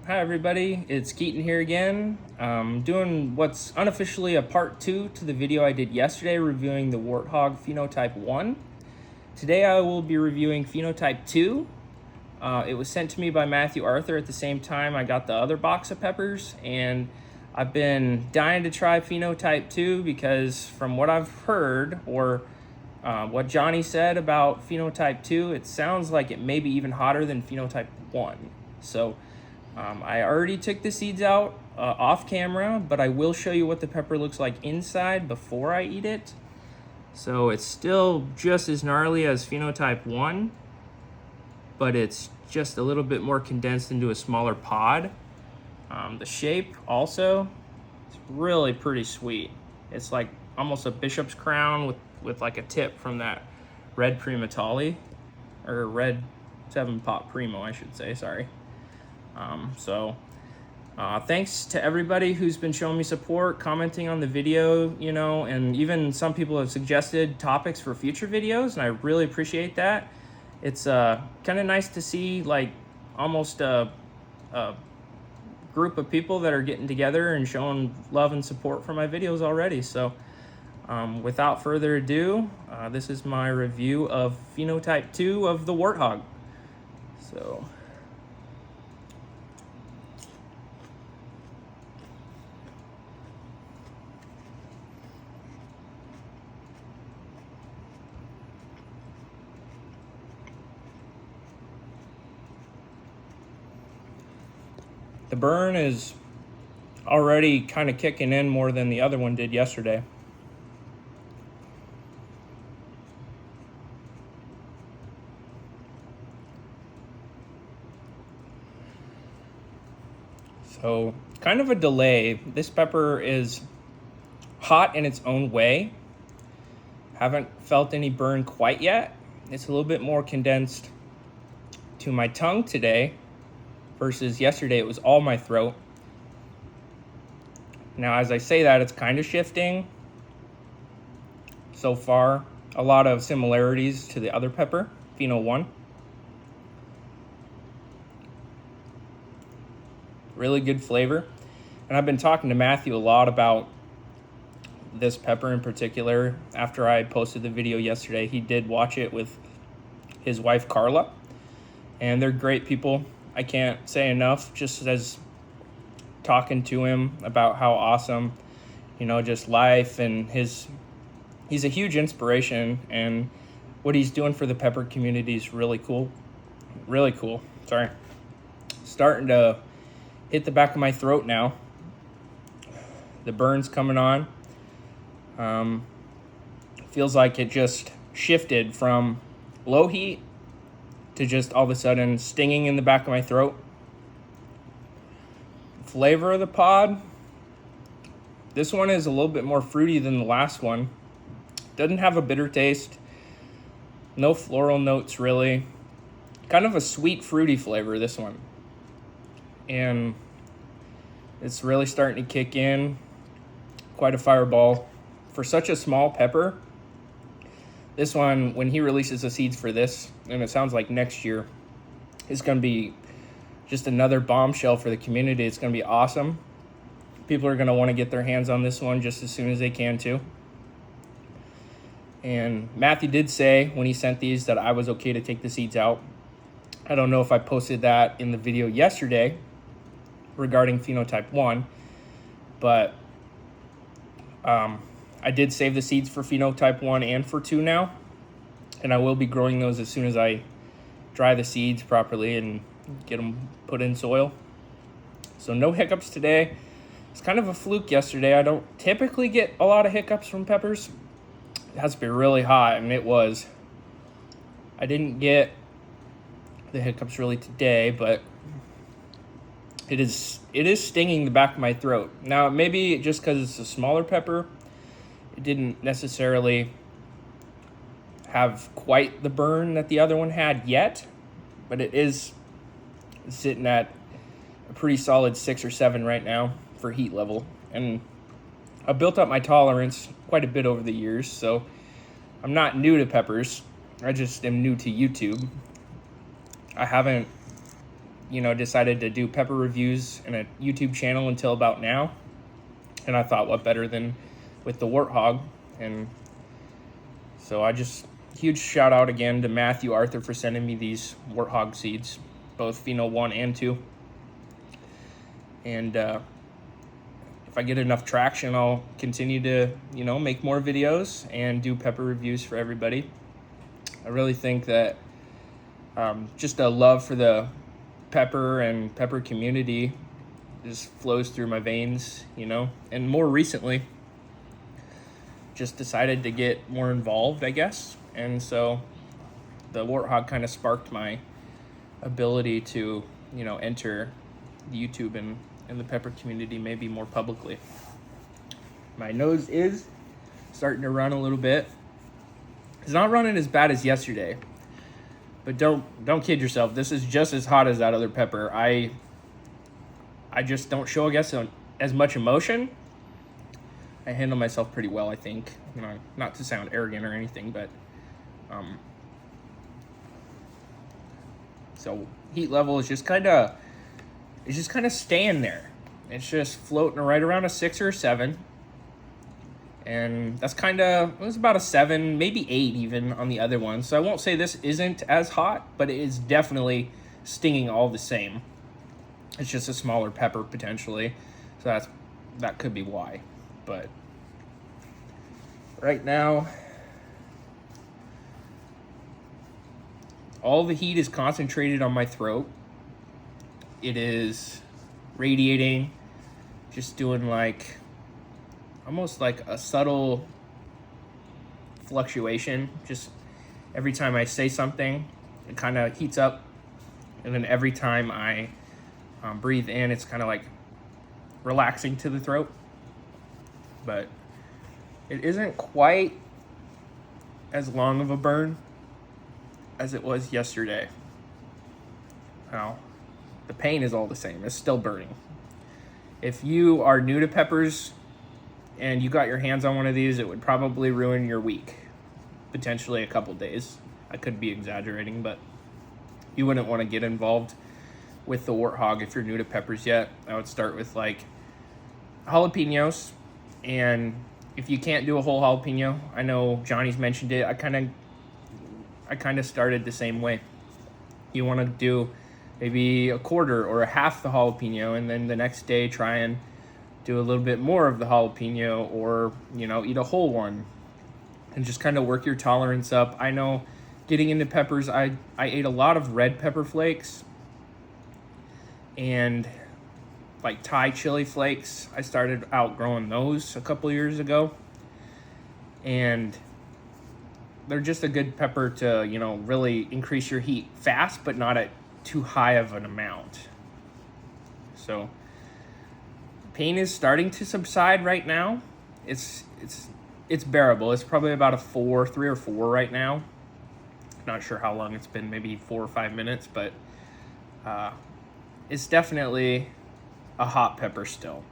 Hi everybody, it's Keaton here again. Doing what's unofficially a part 2 to the video I did yesterday reviewing the Warthog Phenotype 1. Today I will be reviewing Phenotype 2. It was sent to me by Matthew Arthur at the same time I got the other box of peppers, and I've been dying to try Phenotype 2 because from what I've heard, or what Johnny said about Phenotype 2, it sounds like it may be even hotter than Phenotype 1. So I already took the seeds out off camera, but I will show you what the pepper looks like inside before I eat it. So it's still just as gnarly as Phenotype 1, but it's just a little bit more condensed into a smaller pod. The shape also, it's really pretty sweet. It's like almost a bishop's crown with like a tip from that red Primatali, or red 7-pot Primo, I should say, sorry. Thanks to everybody who's been showing me support, commenting on the video, and even some people have suggested topics for future videos, and I really appreciate that. It's kind of nice to see like almost a group of people that are getting together and showing love and support for my videos already. So without further ado, this is my review of Phenotype 2 of the Warthog. So the burn is already kind of kicking in more than the other one did yesterday. So kind of a delay. This pepper is hot in its own way. Haven't felt any burn quite yet. It's a little bit more condensed to my tongue today versus yesterday it was all my throat. Now as I say that, it's kind of shifting. So far, a lot of similarities to the other pepper, Pheno 1. Really good flavor. And I've been talking to Matthew a lot about this pepper in particular. After I posted the video yesterday, he did watch it with his wife Carla, and they're great people. I can't say enough, just as talking to him about how awesome, just life and he's a huge inspiration, and what he's doing for the pepper community is really cool. Really cool. Sorry. Starting to hit the back of my throat now. The burn's coming on. Feels like it just shifted from low heat to just all of a sudden stinging in the back of my throat. Flavor of the pod. This one is a little bit more fruity than the last one. Doesn't have a bitter taste. No floral notes really. Kind of a sweet fruity flavor, this one. And it's really starting to kick in. Quite a fireball. For such a small pepper, this one, when he releases the seeds for this, and it sounds like next year, is going to be just another bombshell for the community. It's going to be awesome. People are going to want to get their hands on this one just as soon as they can too. And Matthew did say when he sent these that I was okay to take the seeds out. I don't know if I posted that in the video yesterday regarding Phenotype 1, but I did save the seeds for Phenotype 1 and for 2 now, and I will be growing those as soon as I dry the seeds properly and get them put in soil. So no hiccups today. It's kind of a fluke yesterday. I don't typically get a lot of hiccups from peppers. It has to be really hot, and it was. I didn't get the hiccups really today, but it is stinging the back of my throat. Now, maybe just because it's a smaller pepper, it didn't necessarily have quite the burn that the other one had yet, but it is sitting at a pretty solid 6 or 7 right now for heat level. And I've built up my tolerance quite a bit over the years, so I'm not new to peppers. I just am new to YouTube. I haven't decided to do pepper reviews in a YouTube channel until about now. And I thought, what better than with the Warthog? And so huge shout out again to Matthew Arthur for sending me these Warthog seeds, both Pheno 1 and 2. And if I get enough traction, I'll continue to, make more videos and do pepper reviews for everybody. I really think that just a love for the pepper and pepper community just flows through my veins, and more recently just decided to get more involved, I guess. And so the Warthog kind of sparked my ability to, enter YouTube and the pepper community maybe more publicly. My nose is starting to run a little bit. It's not running as bad as yesterday, but don't kid yourself. This is just as hot as that other pepper. I just don't show, I guess, as much emotion. I handle myself pretty well, I think. Not to sound arrogant or anything, but so heat level is just kind of staying there. It's just floating right around a 6 or a 7. And that's it was about a 7, maybe 8 even on the other one. So I won't say this isn't as hot, but it is definitely stinging all the same. It's just a smaller pepper potentially. So that could be why. But right now, all the heat is concentrated on my throat. It is radiating, just doing almost like a subtle fluctuation. Just every time I say something, it kind of heats up. And then every time I breathe in, it's kind of like relaxing to the throat. But it isn't quite as long of a burn as it was yesterday. Now, the pain is all the same. It's still burning. If you are new to peppers and you got your hands on one of these, it would probably ruin your week. Potentially a couple days. I could be exaggerating, but you wouldn't want to get involved with the Warthog if you're new to peppers yet. I would start with jalapenos, and if you can't do a whole jalapeno, I know Johnny's mentioned it. I kind of started the same way. You want to do maybe a quarter or a half the jalapeno, and then the next day try and do a little bit more of the jalapeno, or eat a whole one, and just kind of work your tolerance up. I know getting into peppers, I ate a lot of red pepper flakes and Thai chili flakes. I started outgrowing those a couple years ago, and they're just a good pepper to really increase your heat fast, but not at too high of an amount. So pain is starting to subside right now. It's bearable. It's probably about a 3 or 4 right now. Not sure how long it's been, maybe 4 or 5 minutes, but it's definitely a hot pepper still.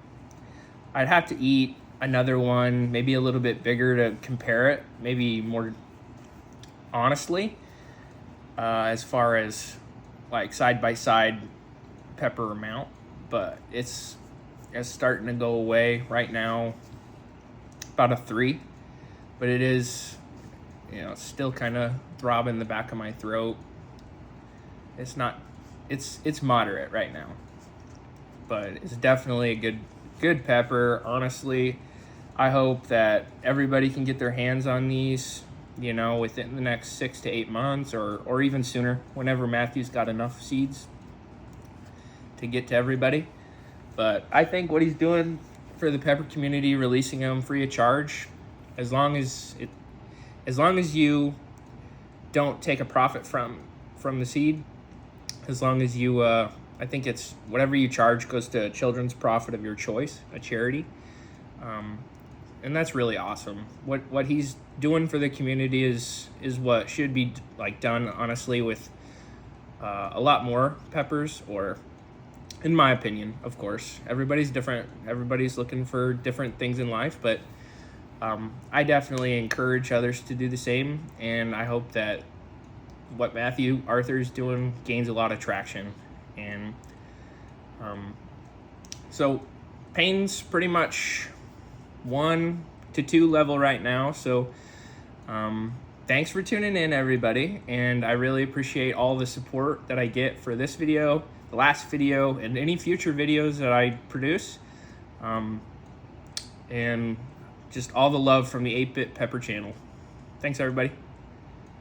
I'd have to eat another one, maybe a little bit bigger, to compare it, maybe more honestly, as far as side by side pepper amount. But it's starting to go away right now, about a 3, but it is it's still kind of throbbing the back of my throat. It's moderate right now, but it's definitely a good pepper. Honestly, I hope that everybody can get their hands on these within the next 6 to 8 months, or even sooner, whenever Matthew's got enough seeds to get to everybody. But I think what he's doing for the pepper community, releasing them free of charge, as long as you don't take a profit from the seed, as long as you I think it's whatever you charge goes to a children's profit of your choice, a charity. And that's really awesome. What he's doing for the community is what should be done, honestly, with a lot more peppers, or in my opinion, of course. Everybody's different. Everybody's looking for different things in life, but I definitely encourage others to do the same, and I hope that what Matthew Arthur is doing gains a lot of traction. And so pain's pretty much 1 to 2 level right now. So thanks for tuning in, everybody, and I really appreciate all the support that I get for this video, the last video, and any future videos that I produce, and just all the love from the 8-Bit Pepper channel. Thanks, everybody.